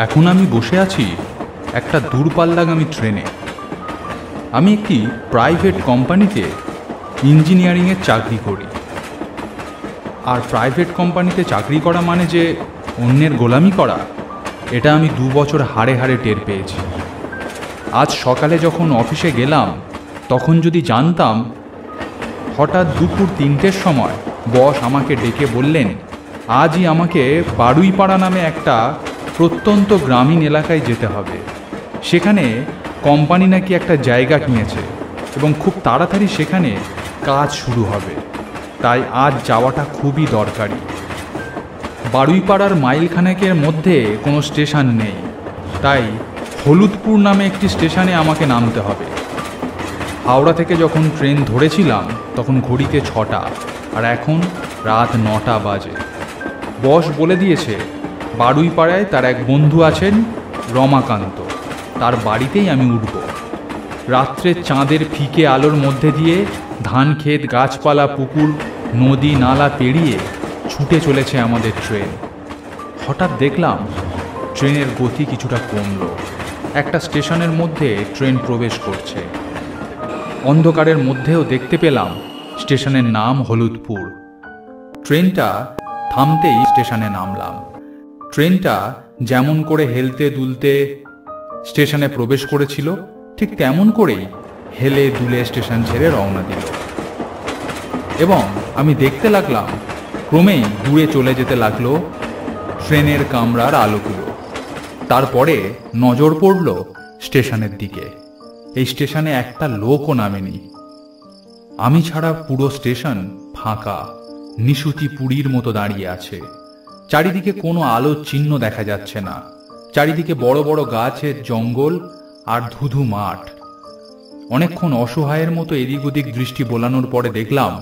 এখন আমি বসে আছি একটা দূরপাল্লাগামী ট্রেনে। আমি একটি প্রাইভেট কোম্পানিতে ইঞ্জিনিয়ারিংয়ের চাকরি করি। আর প্রাইভেট কোম্পানিতে চাকরি করা মানে যে অন্যের গোলামি করা, এটা আমি 2 বছর হাড়ে হাড়ে টের পেয়েছি। আজ সকালে যখন অফিসে গেলাম তখন যদি জানতাম, হঠাৎ দুপুর 3টের সময় বস আমাকে ডেকে বললেন আজই আমাকে বারুইপাড়া নামে একটা প্রত্যন্ত গ্রামীণ এলাকায় যেতে হবে। সেখানে কোম্পানি নাকি একটা জায়গা কিনেছে এবং খুব তাড়াতাড়ি সেখানে কাজ শুরু হবে, তাই আজ যাওয়াটা খুবই দরকারি। বারুইপাড়ার মাইলখানেকের মধ্যে কোনো স্টেশন নেই, তাই হলুদপুর নামে একটি স্টেশনে আমাকে নামতে হবে। হাওড়া থেকে যখন ট্রেন ধরেছিলাম তখন ঘড়িতে 6টা, আর এখন রাত 9টা বাজে। বস বলে দিয়েছে বারুইপাড়ায় তার এক বন্ধু আছেন রমাকান্ত, তার বাড়িতেই আমি উঠব। রাত্রে চাঁদের ফিকে আলোর মধ্যে দিয়ে ধান ক্ষেত, গাছপালা, পুকুর, নদী নালা পেরিয়ে ছুটে চলেছে আমাদের ট্রেন। হঠাৎ দেখলাম ট্রেনের গতি কিছুটা কমল। একটা স্টেশনের মধ্যে ট্রেন প্রবেশ করছে। অন্ধকারের মধ্যেও দেখতে পেলাম স্টেশনের নাম হলুদপুর। ট্রেনটা থামতেই স্টেশনে নামলাম। ট্রেনটা যেমন করে হেলতে দুলতে স্টেশনে প্রবেশ করেছিল, ঠিক তেমন করেই হেলে দুলে স্টেশন ছেড়ে রওনা দিল। এবং আমি দেখতে লাগলাম ক্রমেই দূরে চলে যেতে লাগলো ট্রেনের কামরার আলোগুলো। তারপরে নজর পড়ল স্টেশনের দিকে। এই স্টেশনে একটা লোকও নামেনি। আমি ছাড়া পুরো স্টেশন ফাঁকা, নিশুতি পুরীর মতো দাঁড়িয়ে আছে। চারিদিকে কোনো আলোর চিহ্ন দেখা যাচ্ছে না। চারিদিকে বড় বড় গাছের জঙ্গল আর ধুধু মাঠ। অনেকক্ষণ অসহায়ের মতো এদিক ওদিক দৃষ্টি বোলানোর পরে দেখলাম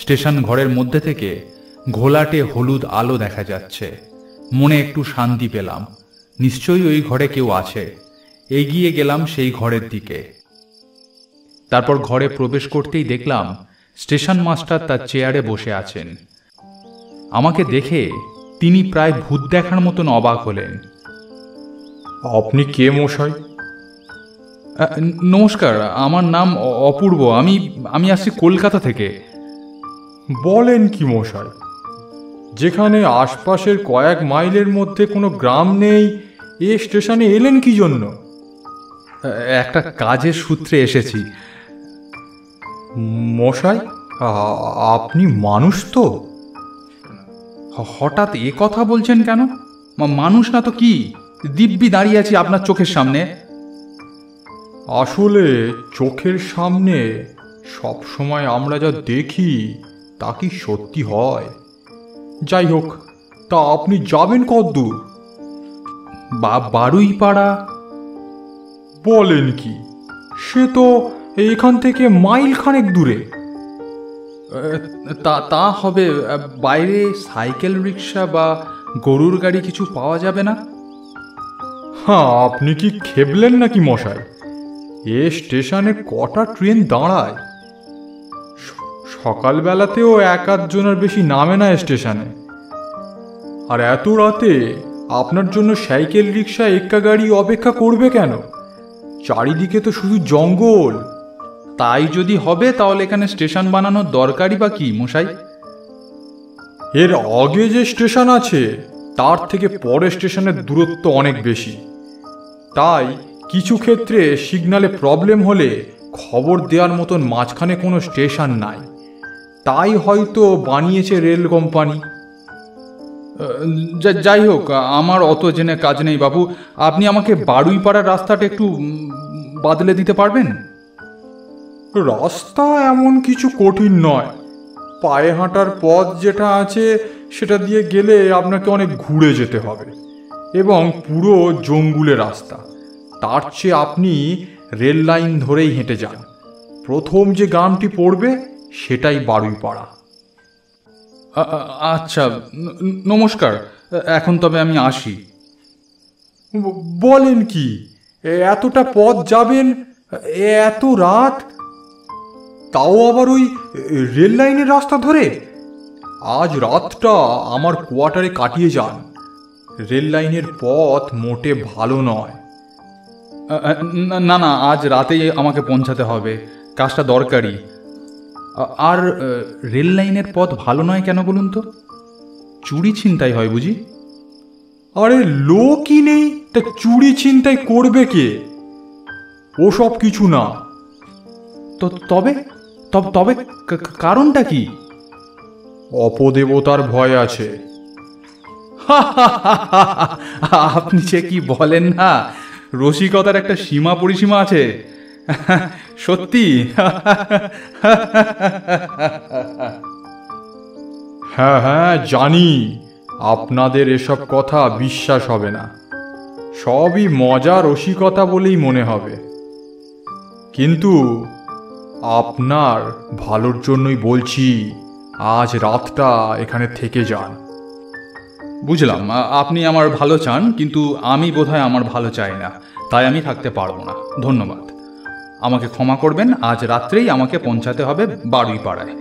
স্টেশন ঘরের মধ্যে থেকে ঘোলাটে হলুদ আলো দেখা যাচ্ছে। মনে একটু শান্তি পেলাম, নিশ্চয়ই ওই ঘরে কেউ আছে। এগিয়ে গেলাম সেই ঘরের দিকে। তারপর ঘরে প্রবেশ করতেই দেখলাম স্টেশন মাস্টার তার চেয়ারে বসে আছেন। আমাকে দেখে তিনি প্রায় ভূত দেখার মতন অবাক হলেন। আপনি কে মশাই? নমস্কার, আমার নাম অপূর্ব। আমি আসছি কলকাতা থেকে। বলেন কি মশাই, যেখানে আশপাশের কয়েক মাইলের মধ্যে কোনো গ্রাম নেই, এ স্টেশনে এলেন কি জন্য? একটা কাজের সূত্রে এসেছি। মশাই, আপনি মানুষ তো? হঠাৎ এ কথা বলছেন কেন? মানুষ না তো কি, দিব্যি দাঁড়িয়ে আছি আপনার চোখের সামনে। আসলে চোখের সামনে সব সময় আমরা যা দেখি তা কি সত্যি হয়? যাই হোক, তা আপনি যাবেন কতদূর? বারুইপাড়া। বলেন কি, সে তো এখান থেকে মাইল খানেক দূরে। তা হবে। বাইরে সাইকেল রিক্সা বা গরুর গাড়ি কিছু পাওয়া যাবে না? হ্যাঁ, আপনি কি খেবলেন নাকি মশাই? এ স্টেশনে কটা ট্রেন দাঁড়ায়। সকালবেলাতেও 1-8 জনের বেশি নামে না স্টেশনে। আর এত রাতে আপনার জন্য সাইকেল রিক্সা, এক্কা গাড়ি অপেক্ষা করবে কেন? চারিদিকে তো শুধু জঙ্গল। তাই যদি হবে তাহলে এখানে স্টেশন বানানোর দরকারই বা কি মশাই? এর আগে যে স্টেশন আছে তার থেকে পরের স্টেশনের দূরত্ব অনেক বেশি। তাই কিছু ক্ষেত্রে সিগন্যালে প্রবলেম হলে খবর দেওয়ার মতন মাঝখানে কোনো স্টেশন নাই। তাই হয়তো বানিয়েছে রেল কোম্পানি। যাই হোক, আমার অত জেনে কাজ নেই বাবু। আপনি আমাকে বারুইপাড়ার রাস্তাটা একটু বদলে দিতে পারবেন? রাস্তা এমন কিছু কঠিন নয়। পায়ে হাঁটার পথ যেটা আছে সেটা দিয়ে গেলে আপনাকে অনেক ঘুরে যেতে হবে এবং পুরো জঙ্গলে রাস্তা। তার চেয়ে আপনি রেল লাইন ধরেই হেঁটে যান। প্রথম যে গ্রামটি পড়বে সেটাই বারুইপাড়া। আচ্ছা, নমস্কার। এখন তবে আমি আসি। বলেন কি, এতটা পথ যাবেন এত রাত, তাও আবার ওই রেল লাইনের রাস্তা ধরে? আজ রাতটা আমার কোয়ার্টারে কাটিয়ে যান, রেল লাইনের পথ মোটে ভালো নয়। না না, আজ রাতেই আমাকে পৌঁছাতে হবে, কাজটা দরকারি। আর রেল লাইনের পথ ভালো নয় কেন বলুন তো? চুরি ছিনতাই হয় বুঝি? আরে লোকই নেই, তা চুরি ছিনতাই করবে কে? ওসব কিছু না। তো তবে তবে কারণটা কি? অপদেবতার ভয় আছে। আপনি যে কি বলেন না, রসিকতার একটা সীমা পরিসীমা আছে। সত্যি? হ্যাঁ হ্যাঁ জানি, আপনাদের এসব কথা বিশ্বাস হবে না, সবই মজা রসিকতা বলেই মনে হবে, কিন্তু আপনার ভালোর জন্যই বলছি, আজ রাতটা এখানে থেকে যান। বুঝলাম, আপনি আমার ভালো চান, কিন্তু আমি বোধহয় আমার ভালো চাই না, তাই আমি থাকতে পারবো না। ধন্যবাদ, আমাকে ক্ষমা করবেন। আজ রাত্রেই আমাকে পৌঁছাতে হবে বারুইপাড়ায়।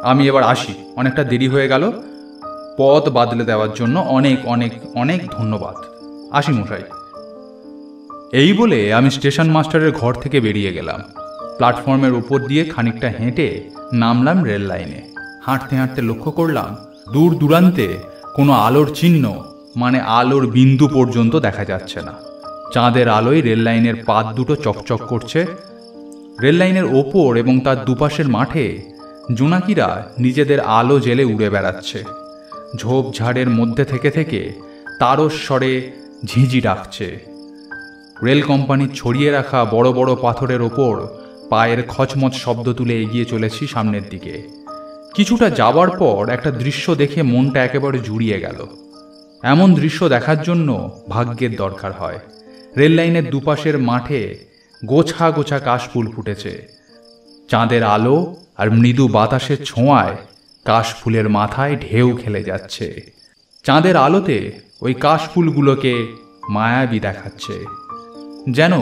আমি এবার আসি, অনেকটা দেরি হয়ে গেল। পথ বাদলে দেওয়ার জন্য অনেক অনেক অনেক ধন্যবাদ। আসি মশাই। এই বলে আমি স্টেশন মাস্টারের ঘর থেকে বেরিয়ে গেলাম। প্ল্যাটফর্মের উপর দিয়ে খানিকটা হেঁটে নামলাম রেল লাইনে। হাঁটতে হাঁটতে লক্ষ্য করলাম দূর দূরান্তে কোনো আলোর চিহ্ন, মানে আলোর বিন্দু পর্যন্ত দেখা যাচ্ছে না। চাঁদের আলোয় রেল লাইনের পাত দুটো চকচক করছে। রেল লাইনের ওপর এবং তার দুপাশের মাঠে জোনাকিরা নিজেদের আলো জেলে উড়ে বেড়াচ্ছে। ঝোপঝাড়ের মধ্যে থেকে থেকে তারস্বরে ঝিঁঝি ডাকছে। রেল কোম্পানির ছড়িয়ে রাখা বড় বড় পাথরের ওপর পায়ের খচমচ শব্দ তুলে এগিয়ে চলেছি সামনের দিকে। কিছুটা যাবার পর একটা দৃশ্য দেখে মনটা একেবারে জুড়িয়ে গেল। এমন দৃশ্য দেখার জন্য ভাগ্যের দরকার হয়। রেল লাইনের দুপাশের মাঠে গোছা গোছা কাশফুল ফুটেছে। চাঁদের আলো আর মৃদু বাতাসের ছোঁয়ায় কাশফুলের মাথায় ঢেউ খেলে যাচ্ছে। চাঁদের আলোতে ওই কাশফুলগুলোকে মায়াবী দেখাচ্ছে, যেন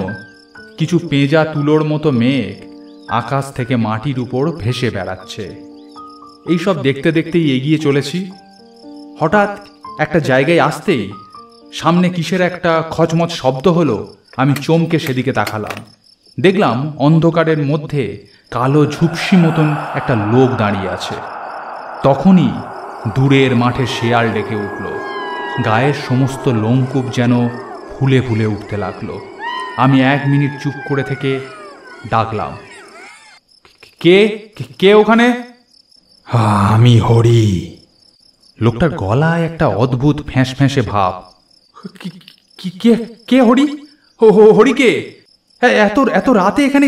কিছু পেঁজা তুলোর মতো মেঘ আকাশ থেকে মাটির উপর ভেসে বেড়াচ্ছে। এইসব দেখতে দেখতেই এগিয়ে চলেছি। হঠাৎ একটা জায়গায় আসতেই সামনে কিসের একটা খচমচ শব্দ হলো। আমি চমকে সেদিকে তাকালাম। দেখলাম অন্ধকারের মধ্যে কালো ঝুপসি মতন একটা লোক দাঁড়িয়ে আছে। তখনই দূরের মাঠে শেয়াল ডেকে উঠল। গায়ের সমস্ত লোমকূপ যেন ফুলে ফুলে উঠতে লাগলো। আমি 1 মিনিট চুপ করে থেকে ডাকলাম, কে কে ওখানে? আমি হরি। লোকটার গলায় একটা অদ্ভুত ফ্যাঁস ফ্যাঁসে ভাব। কে হরি? হরি কে? এত রাতে এখানে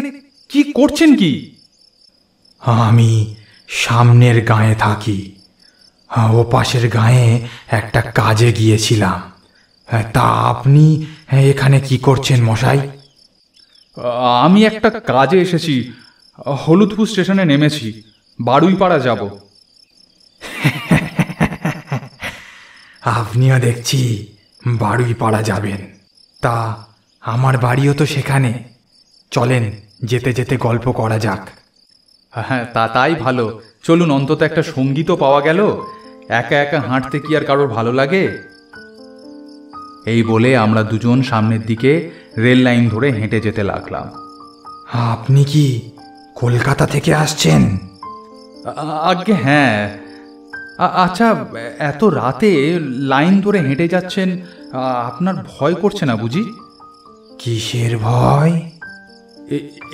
কি করছেন কি? আমি সামনের গাঁয়ে থাকি, ও পাশের গাঁয়ে একটা কাজে গিয়েছিলাম। তা আপনি এখানে কি করছেন মশাই? আমি একটা কাজে এসেছি, হলুদপুর স্টেশনে নেমেছি, বারুইপাড়া যাব। আপনিও দেখছি বারুইপাড়া যাবেন। তা আমার বাড়িও তো সেখানে, চলেন যেতে যেতে গল্প করা যাক। হ্যাঁ, তাই ভালো। চলুন, অন্তত একটা সঙ্গীতও পাওয়া গেল। একা একা হাঁটতে কি আর কারোর ভালো লাগে? এই বলে আমরা দুজন সামনের দিকে রেল লাইন ধরে হেঁটে যেতে লাগলাম। আপনি কি কলকাতা থেকে আসছেন? আজ্ঞে হ্যাঁ। আচ্ছা, এত রাতে লাইন ধরে হেঁটে যাচ্ছেন, আপনার ভয় করছে না বুঝি? কিসের ভয়?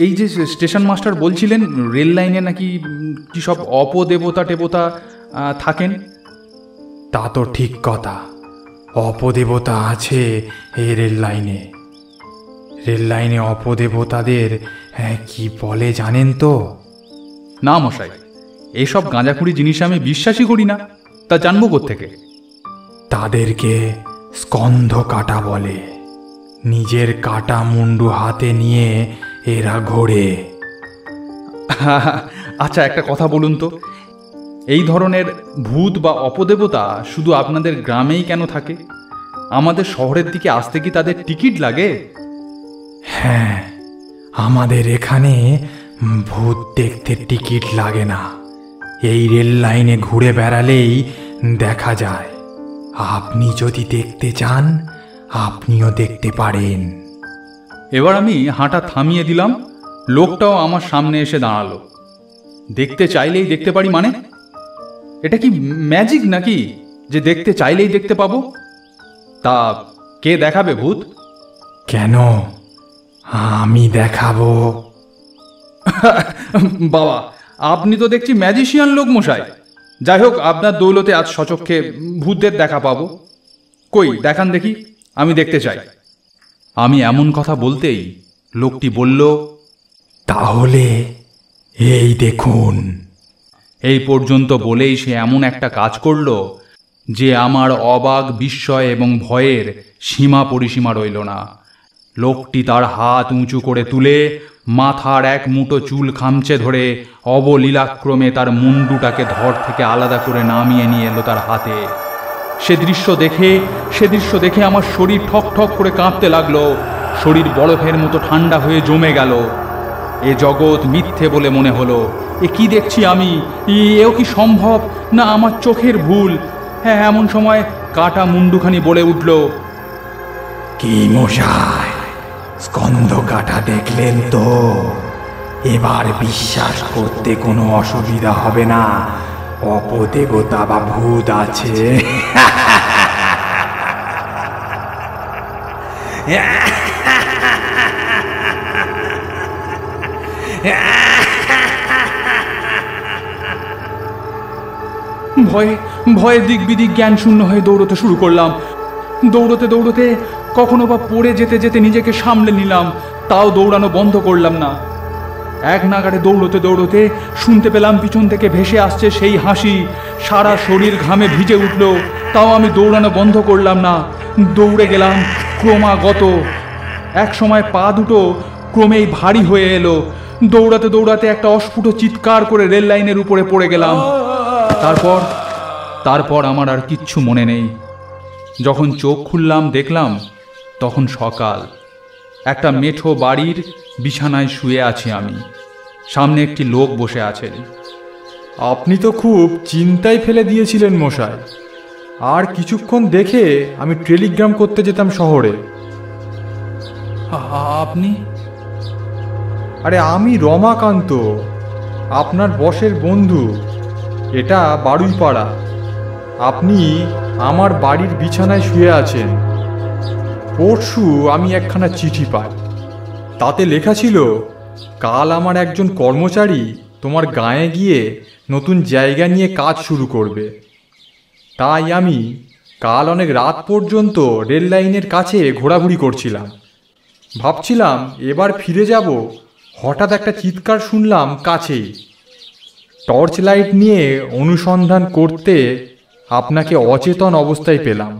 এই যে স্টেশন মাস্টার বলছিলেন রেল লাইনে নাকি কি সব অপদেবতা টেবতা থাকেন। তা তো ঠিক কথা, অপদেবতা আছে এই রেল লাইনে। রেল লাইনে অপদেবতাদের কি বলে জানেন তো? না মশাই, এইসব গাঁজাখুরি জিনিস আমি বিশ্বাসই করি না, তা জানবো কোত্থেকে? তাদেরকে স্কন্ধ কাটা বলে। নিজের কাটা মুন্ডু হাতে নিয়ে এরা ঘোরে। আচ্ছা, একটা কথা বলুন তো, এই ধরনের ভূত বা অপদেবতা শুধু আপনাদের গ্রামেই কেন থাকে? আমাদের শহরের দিকে আসতে কি তাদের টিকিট লাগে? হ্যাঁ, আমাদের এখানে ভূত দেখতে টিকিট লাগে না। এই রেল লাইনে ঘুরে বেড়ালেই দেখা যায়। আপনি যদি দেখতে চান আপনিও দেখতে পারেন। এবার আমি হাঁটা থামিয়ে দিলাম, লোকটাও আমার সামনে এসে দাঁড়ালো। দেখতে চাইলেই দেখতে পারি মানে? এটা কি ম্যাজিক নাকি যে দেখতে চাইলেই দেখতে পাবো? তা কে দেখাবে ভূত? কেন, আমি দেখাবো। বাবা, আপনি তো দেখছি ম্যাজিশিয়ান লোক মশাই। যাই হোক, আপনার দৌলতে আজ সচক্ষে ভূতদের দেখা পাবো। কই দেখান দেখি, আমি দেখতে চাই। আমি এমন কথা বলতেই লোকটি বলল, তাহলে এই দেখুন। এই পর্যন্ত বলেই সে এমন একটা কাজ করল যে আমার অবাক, বিস্ময় এবং ভয়ের সীমা পরিসীমা রইল না। লোকটি তার হাত উঁচু করে তুলে মাথার এক মুঠো চুল খামচে ধরে অবলীলাক্রমে তার মুন্ডুটাকে ধর থেকে আলাদা করে নামিয়ে নিয়ে এলো তার হাতে। সে দৃশ্য দেখে আমার শরীর ঠক ঠক করে কাঁপতে লাগলো। শরীর বরফের মতো ঠান্ডা হয়ে জমে গেল। এ জগৎ মিথ্যে বলে মনে হলো। এ কি দেখছি আমি? এও কি সম্ভব? না আমার চোখের ভুল? হ্যাঁ, এমন সময় কাটা মুন্ডুখানি বলে উঠল, কি মশাই, স্কন্ধ কাটা দেখলেন তো? এবার বিশ্বাস করতে কোনো অসুবিধা হবে না, অপদেবতা বা ভূত আছে। ভয়ে দিক বিদিক জ্ঞান শূন্য হয়ে দৌড়তে শুরু করলাম। দৌড়তে কখনো বা পড়ে যেতে নিজেকে সামলে নিলাম, তাও দৌড়ানো বন্ধ করলাম না। এক নাগাড়ে দৌড়তে শুনতে পেলাম পিছন থেকে ভেসে আসছে সেই হাসি। সারা শরীর ঘামে ভিজে উঠল, তাও আমি দৌড়ানো বন্ধ করলাম না। দৌড়ে গেলাম ক্রমাগত। এক সময় পা দুটো ক্রমেই ভারী হয়ে এলো। দৌড়াতে একটা অস্ফুট চিৎকার করে রেল লাইনের উপরে পড়ে গেলাম। তারপর আমার আর কিচ্ছু মনে নেই। যখন চোখ খুললাম দেখলাম তখন সকাল। একটা মেঠো বাড়ির বিছানায় শুয়ে আছি আমি। সামনে একটি লোক বসে আছেন। আপনি তো খুব চিন্তায় ফেলে দিয়েছিলেন মশাই। আর কিছুক্ষণ দেখে আমি টেলিগ্রাম করতে যেতাম শহরে। আপনি? আরে আমি রমাকান্ত, আপনার বসের বন্ধু। এটা বারুইপাড়া। আপনি আমার বাড়ির বিছানায় শুয়ে আছেন। পরশু আমি একখানা চিঠি পাই। তাতে লেখা ছিল, কাল আমার একজন কর্মচারী তোমার গাঁয়ে গিয়ে নতুন জায়গা নিয়ে কাজ শুরু করবে। তাই আমি কাল অনেক রাত পর্যন্ত রেল লাইনের কাছে ঘোরাঘুরি করছিলাম। ভাবছিলাম এবার ফিরে যাব, হঠাৎ একটা চিৎকার শুনলাম কাছেই। টর্চ লাইট নিয়ে অনুসন্ধান করতে আপনাকে অচেতন অবস্থায় পেলাম।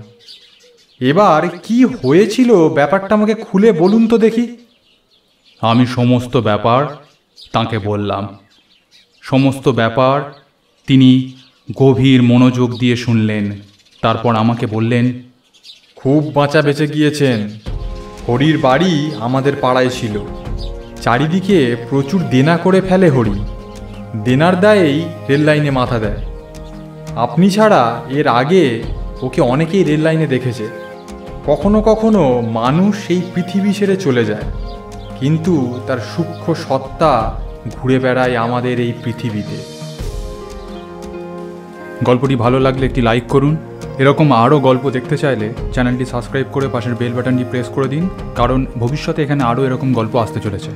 এবার কি হয়েছিল ব্যাপারটা আমাকে খুলে বলুন তো দেখি। আমি সমস্ত ব্যাপার তাঁকে বললাম। সমস্ত ব্যাপার তিনি গভীর মনোযোগ দিয়ে শুনলেন। তারপর আমাকে বললেন, খুব বাঁচা বেঁচে গিয়েছেন। হরির বাড়ি আমাদের পাড়ায় ছিল। চারিদিকে প্রচুর দেনা করে ফেলে হরি। দেনার দায়েই রেল লাইনে মাথা দেয়। আপনি ছাড়া এর আগে ওকে অনেকেই রেল লাইনে দেখেছে। কখনো কখনো মানুষ সেই পৃথিবী ছেড়ে চলে যায়, কিন্তু তার সূক্ষ্ম সত্তা ঘুরে বেড়ায় আমাদের এই পৃথিবীতে। গল্পটি ভালো লাগলে একটি লাইক করুন। এরকম আরও গল্প দেখতে চাইলে চ্যানেলটি সাবস্ক্রাইব করে পাশের বেল বাটনটি প্রেস করে দিন, কারণ ভবিষ্যতে এখানে আরও এরকম গল্প আসতে চলেছে।